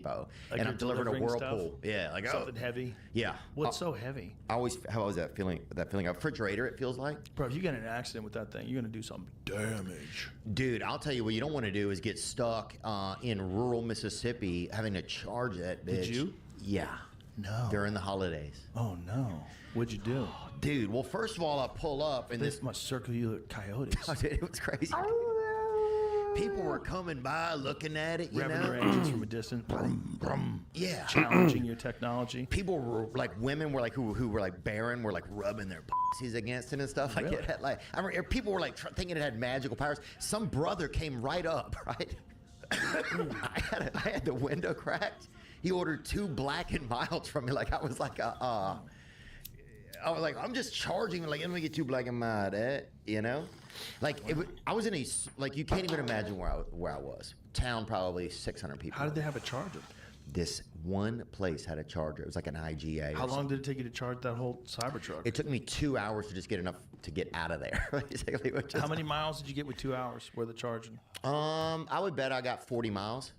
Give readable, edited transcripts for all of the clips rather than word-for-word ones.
Depot, Like and I'm delivering a Whirlpool. Stuff? Yeah, like something heavy. Yeah. What's so heavy? How was that feeling? That feeling, a refrigerator. It feels like. Bro, if you get in an accident with that thing, you're gonna do some damage. Dude, I'll tell you what you don't want to do is get stuck in rural Mississippi having to charge that bitch. Did you? Yeah. No. During the holidays. Oh no. What'd you do? Dude, well, first of all, I pull up and This must circle you like coyotes. Dude, it was crazy. People were coming by, looking at it, you Revving know. your engines from a distance. Brum, brum. Yeah. Challenging your technology. People were like, women were like, who were like barren, were like rubbing their pussies against it and stuff. Like Really? it had like, I remember people were like thinking it had magical powers. Some brother came right up, right? I had the window cracked. He ordered 2 Black and Milds from me. Like I was like, I was like, I'm just charging. Like, let me get 2 Black and Mild, you know? Like, I was in a, like, you can't even imagine where I was. Town, probably 600 people. How did they have a charger? This one place had a charger. It was like an IGA. How long did it take you to charge that whole Cybertruck? It took me 2 hours to just get enough to get out of there. Basically, How many miles did you get with 2 hours worth of charging? I would bet I got 40 miles.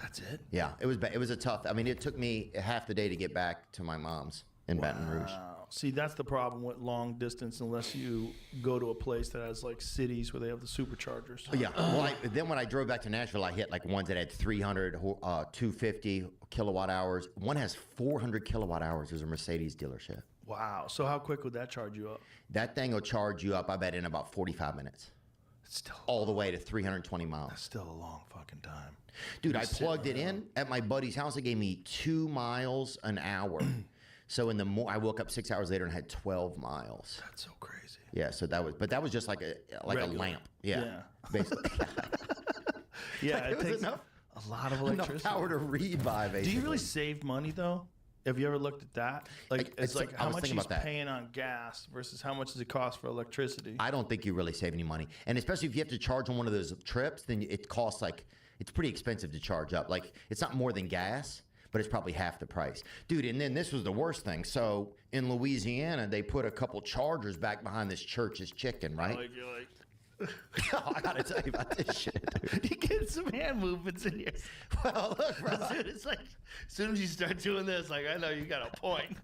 That's it? Yeah, it was a tough. I mean, it took me half the day to get back to my mom's in Baton Rouge. See, that's the problem with long distance unless you go to a place that has like cities where they have the superchargers. Yeah. Well, then when I drove back to Nashville, I hit like ones that had 300, 250 kilowatt hours. One has 400 kilowatt hours. There's a Mercedes dealership. Wow. So how quick would that charge you up? That thing will charge you up, I bet, in about 45 minutes. It's still All the way to 320 miles. That's still a long fucking time. Dude, I plugged it in at my buddy's house. It gave me 2 miles an hour. So I woke up 6 hours later and had 12 miles. That's so crazy. Yeah, so that was just like a lamp. Yeah. Basically. Yeah, It was takes enough a lot of electricity. power to read by, basically. Do you really save money though? Have you ever looked at that? Like, it's like I how was much thinking he's about that. paying on gas versus how much does it cost for electricity? I don't think you really save any money. And especially if you have to charge on one of those trips, then it costs like, it's pretty expensive to charge up. Like, it's not more than gas, but it's probably half the price. Dude, and then this was the worst thing. So in Louisiana, they put a couple chargers back behind this church's chicken, right? You're like, Oh, I gotta tell you about this shit, dude. you get some hand movements in here. Well, look, bro. Dude, it's like, as soon as you start doing this, like, I know you got a point.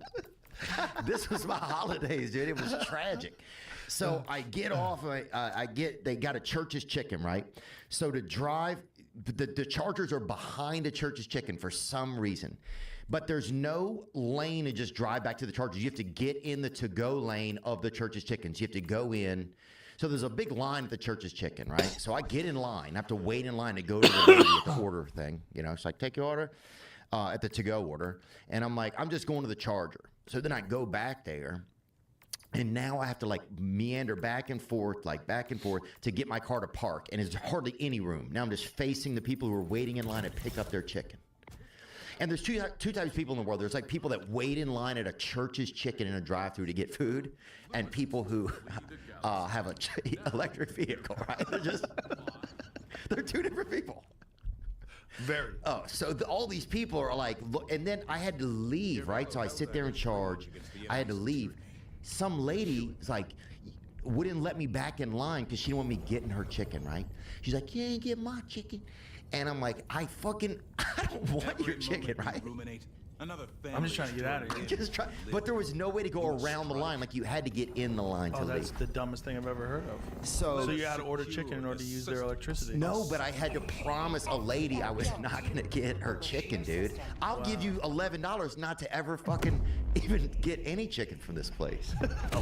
This was my holidays, dude. It was tragic. So I get off. They got a church's chicken, right? So to drive, the chargers are behind a church's chicken for some reason. But there's no lane to just drive back to the chargers. You have to get in the to-go lane of the church's chickens. You have to go in. So there's a big line at the church's chicken, right? So I get in line. I have to wait in line to go to the lady at the order thing. You know, it's like, take your order at the to-go order. And I'm like, I'm just going to the charger. So then I go back there. And now I have to like meander back and forth to get my car to park. And there's hardly any room. Now I'm just facing the people who are waiting in line to pick up their chicken. And there's two types of people in the world. There's like people that wait in line at a church's chicken in a drive-thru to get food, and people who have an electric vehicle, right? They're two different people. Very. Oh, so all these people are like, look, and then I had to leave, right? So I sit there and charge. I had to leave. Some lady is like, wouldn't let me back in line because she didn't want me getting her chicken, right? She's like, you ain't get my chicken. And I'm like, I don't want your chicken, right? I'm just trying to get out of here. But there was no way to go around the line. Like, you had to get in the line to Oh, that's leave. the dumbest thing I've ever heard of. So you had to order chicken in order to use their electricity. No, but I had to promise a lady I was not going to get her chicken, dude. I'll give you $11 not to ever fucking even get any chicken from this place.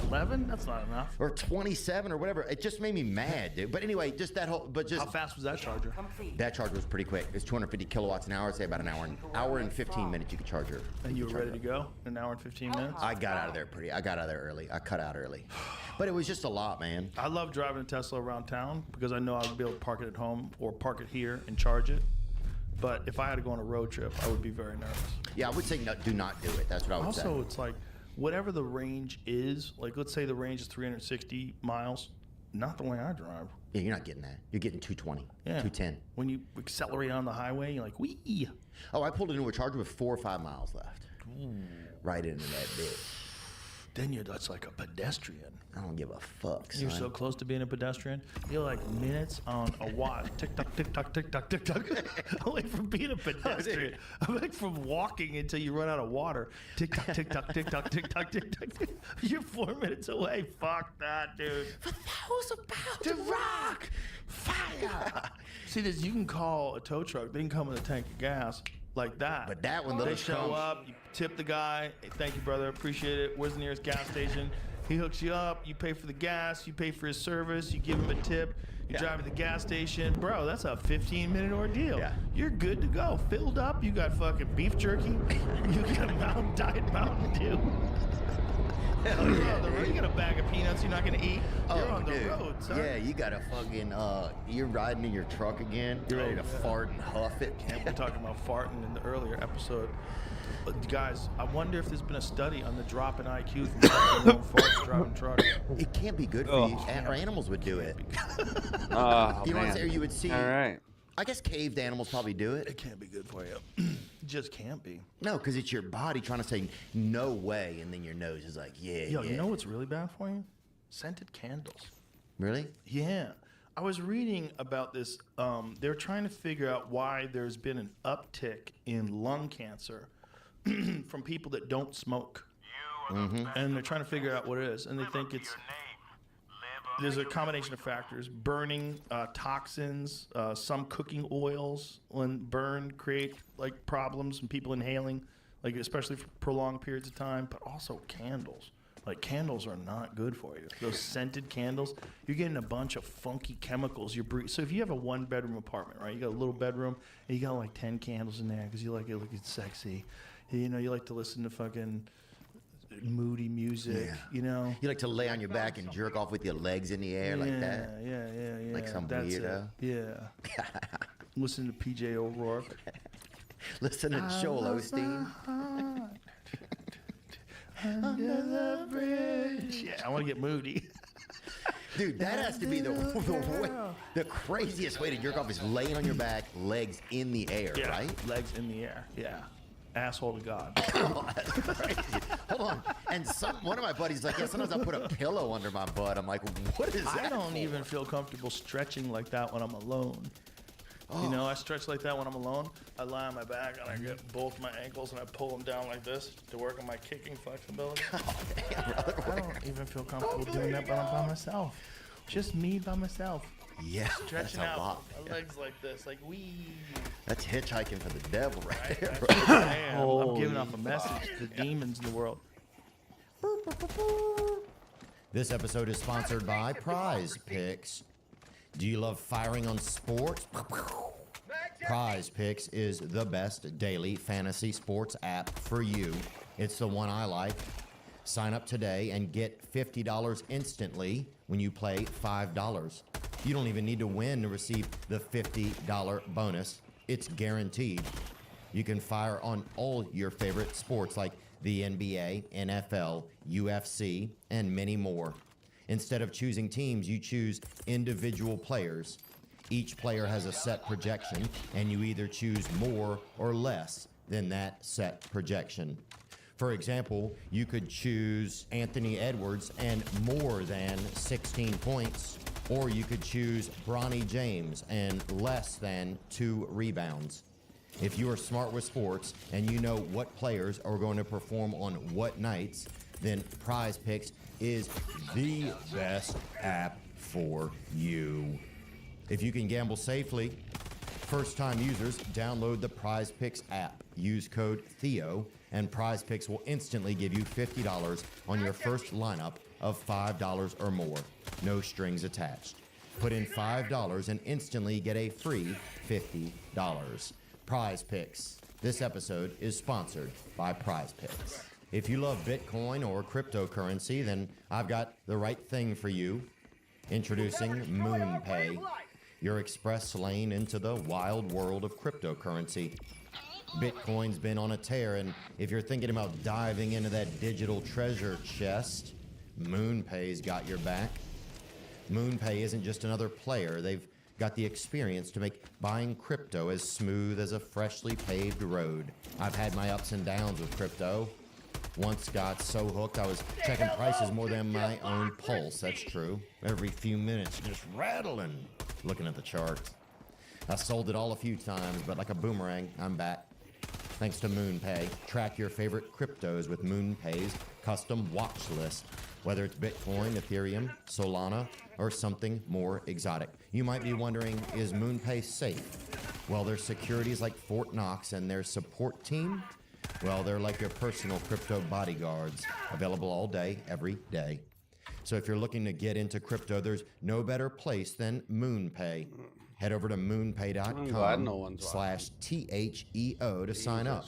11? That's not enough. Or 27 or whatever. It just made me mad, dude. But anyway, just that whole, but just. How fast was that charger? That charger was pretty quick. It's 250 kilowatts an hour. I'd say about an hour and 15 minutes you could charge her. And you were ready to go in an hour and 15 minutes? I got out of there early. I cut out early. But it was just a lot, man. I love driving a Tesla around town because I know I'd be able to park it at home or park it here and charge it. But if I had to go on a road trip, I would be very nervous. Yeah, I would say no, do not do it. That's what I would say. Also, it's like whatever the range is, like let's say the range is 360 miles, not the way I drive. Yeah, you're not getting that. You're getting 220, Yeah. 210. When you accelerate on the highway, you're like, wee. Oh, I pulled into a charger with 4 or 5 miles left. Ooh. Right into that bit. then you're just like a pedestrian. I don't give a fuck, son. You're so close to being a pedestrian. You're like minutes on a watch. Tick tock, tick tock, tick tock, tick tock. Away from being a pedestrian. I'm like from walking until you run out of water. Tick tock, tick tock, tick tock, tick tock, tick tock. You're 4 minutes away. Fuck that, dude. But that was about to rock. Fire. See this? You can call a tow truck. They can come with a tank of gas like that. But that one, they those show comes- up. You tip the guy. Hey, thank you, brother. Appreciate it. Where's the nearest gas station? He hooks you up. You pay for the gas. You pay for his service. You give him a tip. You drive to the gas station. Bro, that's a 15-minute ordeal. Yeah. You're good to go. Filled up. You got fucking beef jerky. You got Diet Mountain Dew. Hell You're yeah, on the road. You got a bag of peanuts you're not going to eat. You're on the dude. road, son. Yeah, you got to fucking, you're riding in your truck again. You're ready to fart and huff it. We're talking about farting in the earlier episode. Guys, I wonder if there's been a study on the drop in IQ from fucking farts driving trucks. It can't be good for you. Or animals would do it. Oh, You know what I'm man. saying? You would see. All right. I guess caved animals probably do It it. can't be good for you. It just can't be. No, because it's your body trying to say no way, and then your nose is like, yeah, Yo, yeah. you know what's really bad for you? Scented candles. Really? Yeah. I was reading about this. They're trying to figure out why there's been an uptick in lung cancer from people that don't smoke. And they're trying to figure out what it is. And they think there's a combination of factors. Burning toxins, some cooking oils when burned create like problems and people inhaling, like especially for prolonged periods of time, but also candles. Like candles are not good for you. Those scented candles, you're getting a bunch of funky chemicals. You're breathing. So if you have a 1-bedroom apartment, right? You got a little bedroom and you got like 10 candles in there because you like it looking sexy. You know, you like to listen to fucking moody music. Yeah. You know. You like to lay on your back and jerk off with your legs in the air like that? Yeah. Like some That's weirdo? It. Yeah. Listen to PJ O'Rourke. Listen to Joel Osteen. Under the bridge. Yeah, I want to get moody. Dude, that has to be the craziest way to jerk off is laying on your back, legs in the air, Yeah, right? legs in the air. Yeah. Asshole to God. Oh, that's crazy. Hold on. And one of my buddies like, yeah, sometimes I put a pillow under my butt. I'm like, what is that? I don't for? even feel comfortable stretching like that when I'm alone. You know, I stretch like that when I'm alone. I lie on my back and I get both my ankles and I pull them down like this to work on my kicking flexibility. Damn, brother. I don't even feel comfortable doing that when I'm by myself. Just me by myself. Yeah, Stretching that's a out lot. my legs like this, like wee. That's hitchhiking for the devil right there, bro. That's what I am. I'm giving off a message to the demons in the world. This episode is sponsored by Prize Picks. Do you love firing on sports? Prize Picks is the best daily fantasy sports app for you. It's the one I like. Sign up today and get $50 instantly when you play $5. You don't even need to win to receive the $50 bonus. It's guaranteed. You can fire on all your favorite sports like the NBA, NFL, UFC, and many more. Instead of choosing teams, you choose individual players. Each player has a set projection, and you either choose more or less than that set projection. For example, you could choose Anthony Edwards and more than 16 points, or you could choose Bronny James and less than 2 rebounds. If you are smart with sports and you know what players are going to perform on what nights, then Prize Picks is the best app for you. If you can gamble safely, first-time users download the Prize Picks app. Use code Theo, and Prize Picks will instantly give you $50 on your first lineup of $5 or more. No strings attached. Put in $5 and instantly get a free $50. Prize Picks. This episode is sponsored by Prize Picks. If you love Bitcoin or cryptocurrency, then I've got the right thing for you. Introducing MoonPay, your express lane into the wild world of cryptocurrency. Bitcoin's been on a tear, and if you're thinking about diving into that digital treasure chest, MoonPay's got your back. MoonPay isn't just another player. They've got the experience to make buying crypto as smooth as a freshly paved road. I've had my ups and downs with crypto. Once got so hooked, I was checking prices more than my own pulse. That's true. Every few minutes, just rattling, looking at the charts. I sold it all a few times, but like a boomerang, I'm back. Thanks to MoonPay. Track your favorite cryptos with MoonPay's custom watch list. Whether it's Bitcoin, Ethereum, Solana, or something more exotic. You might be wondering, is MoonPay safe? Well, their securities like Fort Knox and their support team, well, they're like your personal crypto bodyguards, available all day, every day. So if you're looking to get into crypto, there's no better place than MoonPay. Head over to moonpay.com/THEO to sign up.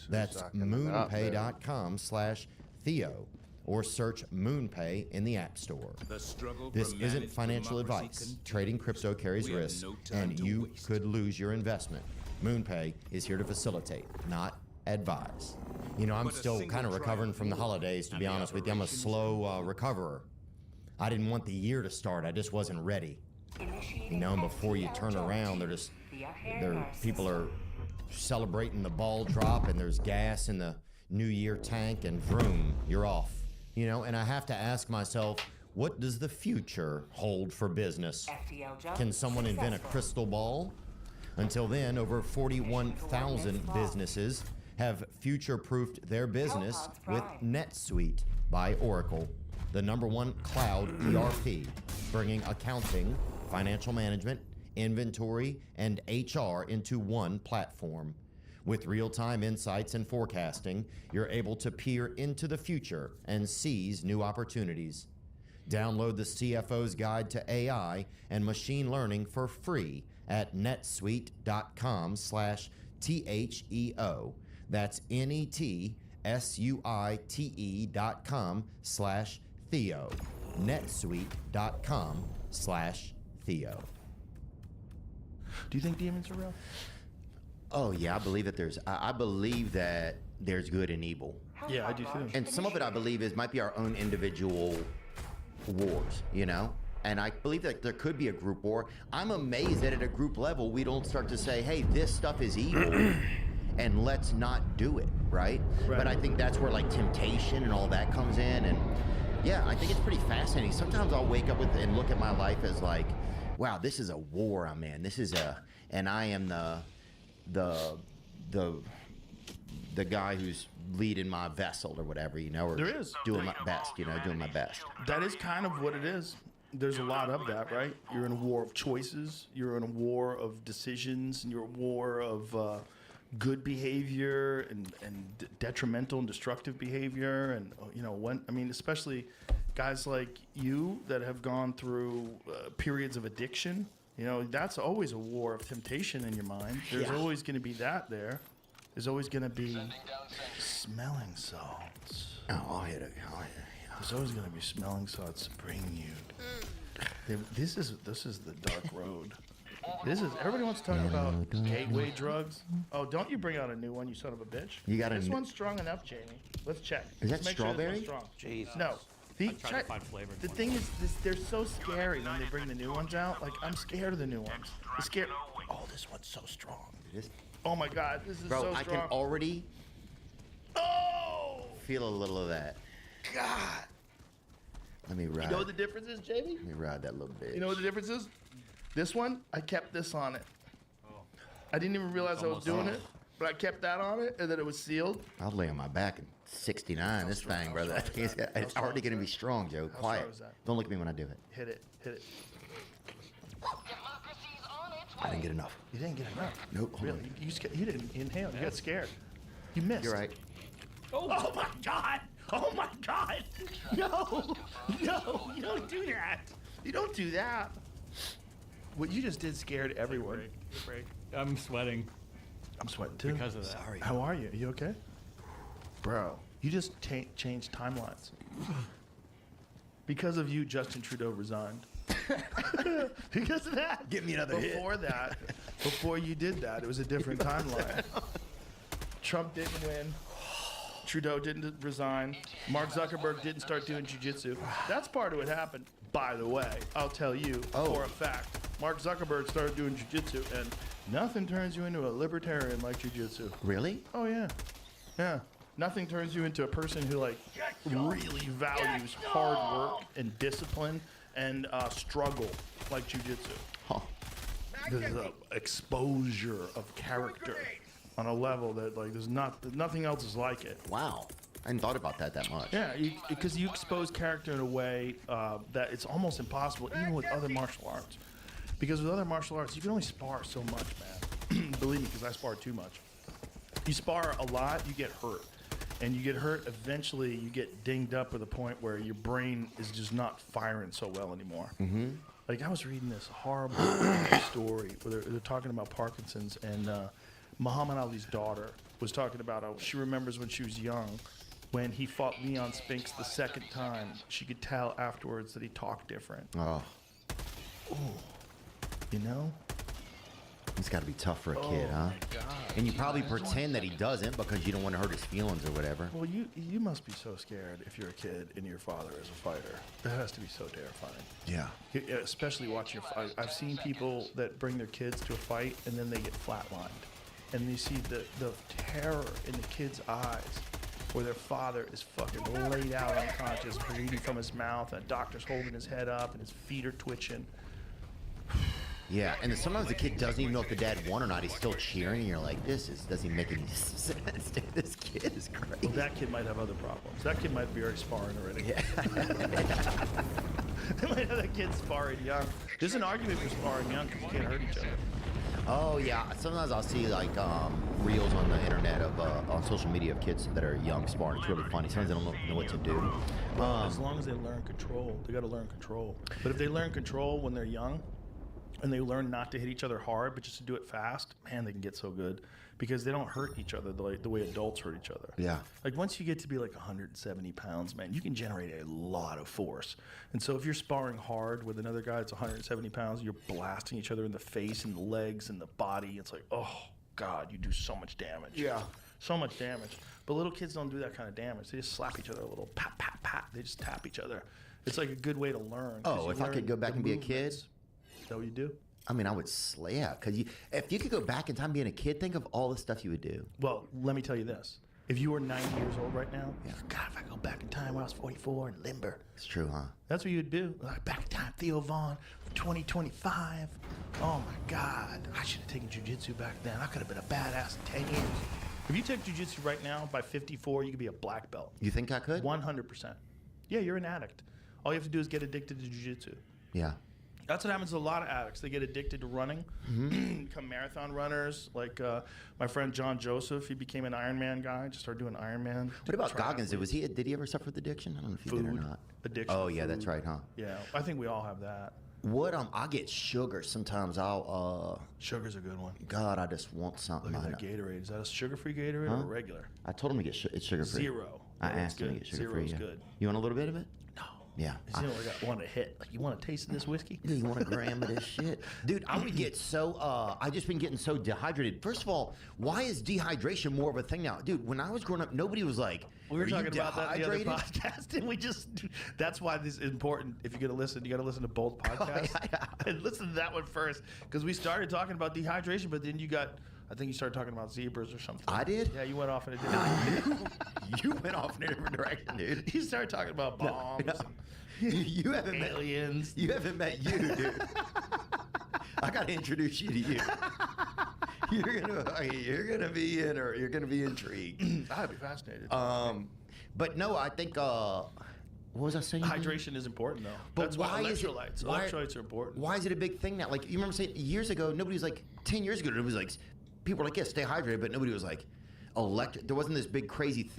That's moonpay.com/Theo. Or search MoonPay in the App Store. This isn't financial advice. Trading crypto carries risks, and you could lose your investment. MoonPay is here to facilitate, not advise. You know, I'm still kind of recovering from the holidays, to be honest with you. I'm a slow recoverer. I didn't want the year to start. I just wasn't ready. You know, and before you turn around, people are celebrating the ball drop, and there's gas in the New Year tank, and vroom, you're off. You know, and I have to ask myself, what does the future hold for business? Can someone invent a crystal ball? Until then, over 41,000 businesses have future-proofed their business with NetSuite by Oracle, the #1 cloud ERP, bringing accounting, financial management, inventory, and HR into one platform. With real-time insights and forecasting, you're able to peer into the future and seize new opportunities. Download the CFO's Guide to AI and Machine Learning for free at netsuite.com/THEO. That's NETSUITE.com/Theo. netsuite.com/Theo. Do you think demons are real? Oh yeah, I believe that there's good and evil. Yeah, I do too. And some of it I believe might be our own individual wars, you know? And I believe that there could be a group war. I'm amazed that at a group level we don't start to say, hey, this stuff is evil and let's not do it, right? But I think that's where like temptation and all that comes in. And yeah, I think it's pretty fascinating. Sometimes I'll wake up and look at my life as like, wow, this is a war I'm in. And I am the guy who's leading my vessel or whatever, you know, or doing my best, doing my best. That is kind of what it is. There's a lot of that, right? You're in a war of choices. You're in a war of decisions. And you're a war of good behavior and detrimental and destructive behavior. And, especially guys like you that have gone through periods of addiction. You know, that's always a war of temptation in your mind. There's always going to be that there. There's always going to be smelling salts. Oh, I'll hit it. There's always going to be smelling salts to bring you. This is the dark road. Everybody wants to talk about gateway drugs. Oh, don't you bring out a new one, you son of a bitch. This one's strong enough, Jamie. Let's check. Is that strawberry? Jesus. No. The thing is, they're so scary when they bring the new ones out. Like, I'm scared of the new ones. I'm scared. Oh, this one's so strong. Oh my God, this is so strong. Bro, I can already feel a little of that. God. Let me ride. You know what the difference is, Jamie? Let me ride that little bit. You know what the difference is? This one, I kept this on it. I didn't even realize I was doing it, but I kept that on it, and then it was sealed. I'll lay on my back in 69, this thing, brother. It's already going to be strong, Joe. Quiet. Don't look at me when I do it. Hit it. I didn't get enough. You didn't get enough? Nope. Really? You didn't inhale. You got scared. You missed. You're right. Oh my God! Oh my God! No! You don't do that. You don't do that. What you just did scared everyone. Break. I'm sweating. I'm sweating too. Because of that. Sorry. How are you? Are you okay? Bro, you just changed timelines. Because of you, Justin Trudeau resigned. Because of that. Give me another hit. Before you did that, it was a different timeline. Trump didn't win. Trudeau didn't resign. Mark Zuckerberg didn't start doing jiu-jitsu. That's part of what happened. By the way, I'll tell you for a fact. Mark Zuckerberg started doing jiu-jitsu, and nothing turns you into a libertarian like jiu-jitsu. Really? Oh, yeah. Yeah. Nothing turns you into a person who like really values hard work and discipline and struggle like jujitsu. Huh. The exposure of character on a level that like nothing else is like it. Wow. I hadn't thought about that much. Yeah, because you expose character in a way that it's almost impossible, even with other martial arts. Because with other martial arts, you can only spar so much, man. Believe me, because I spar too much. You spar a lot, you get hurt. And you get hurt, eventually you get dinged up to the point where your brain is just not firing so well anymore. Mm-hmm. Like, I was reading this horrible story where they're talking about Parkinson's, and Muhammad Ali's daughter was talking about how she remembers when she was young, when he fought Leon Spinks the second time, she could tell afterwards that he talked different. Oh. Ooh. You know? It's got to be tough for a kid, huh? My God. And you probably pretend that he doesn't because you don't want to hurt his feelings or whatever. Well, you must be so scared if you're a kid and your father is a fighter. That has to be so terrifying. Yeah. Especially watching a fight. I've seen people that bring their kids to a fight and then they get flatlined. And you see the terror in the kid's eyes where their father is fucking laid out unconscious, bleeding from his mouth, and a doctor's holding his head up and his feet are twitching. Yeah, and then sometimes the kid doesn't even know if the dad won or not. He's still cheering, and you're like, doesn't make any sense. Dude, this kid is crazy. Well, that kid might have other problems. That kid might be already sparring already. Yeah. They might have that kid sparring young. There's an argument for sparring young because you can't hurt each other. Oh, yeah. Sometimes I'll see, like, reels on the internet of, on social media of kids that are young sparring. It's really funny. Sometimes they don't know what to do. As long as they learn control. They got to learn control. But if they learn control when they're young, and they learn not to hit each other hard, but just to do it fast, man, they can get so good because they don't hurt each other the way adults hurt each other. Yeah. Like once you get to be like 170 pounds, man, you can generate a lot of force. And so if you're sparring hard with another guy that's 170 pounds, you're blasting each other in the face and the legs and the body. It's like, oh, God, you do so much damage. Yeah. So much damage. But little kids don't do that kind of damage. They just slap each other a little, pat, pat, pat. They just tap each other. It's like a good way to learn. Oh, if I could go back and be a kid? Is that what you do? I mean, I would yeah, because if you could go back in time being a kid, think of all the stuff you would do. Well, let me tell you this. If you were 90 years old right now, God, if I go back in time when I was 44 and limber. It's true, huh? That's what you'd do. Like, back in time, Theo Vaughn, 2025. Oh, my God. I should have taken jiu-jitsu back then. I could have been a badass in 10 years. If you took jiu-jitsu right now, by 54, you could be a black belt. You think I could? 100%. Yeah, you're an addict. All you have to do is get addicted to jiu-jitsu. Yeah. That's what happens to a lot of addicts. They get addicted to running, become marathon runners. Like my friend John Joseph, he became an Ironman guy, just started doing Ironman. What about Goggins? Did he ever suffer with addiction? I don't know if he did or not. Addiction. Oh, yeah, that's right, huh? Yeah, I think we all have that. I get sugar sometimes. Sugar's a good one. God, I just want something. Look at that Gatorade. Is that a sugar-free Gatorade or regular? I told him to get it's sugar-free. Zero. I asked him to get sugar-free. Zero's good. You want a little bit of it? No. Yeah. You know, I want to hit. Like, you want a taste of this whiskey? Dude, you want a gram of this shit? Dude, I would get I just been getting so dehydrated. First of all, why is dehydration more of a thing now? Dude, when I was growing up, nobody was like, we were talking about that in the other dehydrated? podcast, and that's why this is important. If you're going to listen, you got to listen to both podcasts. And listen to that one first, because we started talking about dehydration, but then I think you started talking about zebras or something. I did? Yeah, you went off in a different You went off in a different direction, dude. You started talking about bombs. No. You haven't aliens. You haven't met you, dude. I gotta introduce you to you. You're gonna be in, or you're gonna be intrigued. I'd be fascinated. But no, I think. What was I saying? Hydration is important, though. But that's why why is it? electrolytes. Electrolytes are important. Why is it a big thing now? Like, you remember saying years ago, nobody was like 10 years ago. Nobody was like, people were like, yeah, stay hydrated, but nobody was like, there wasn't this big crazy thing.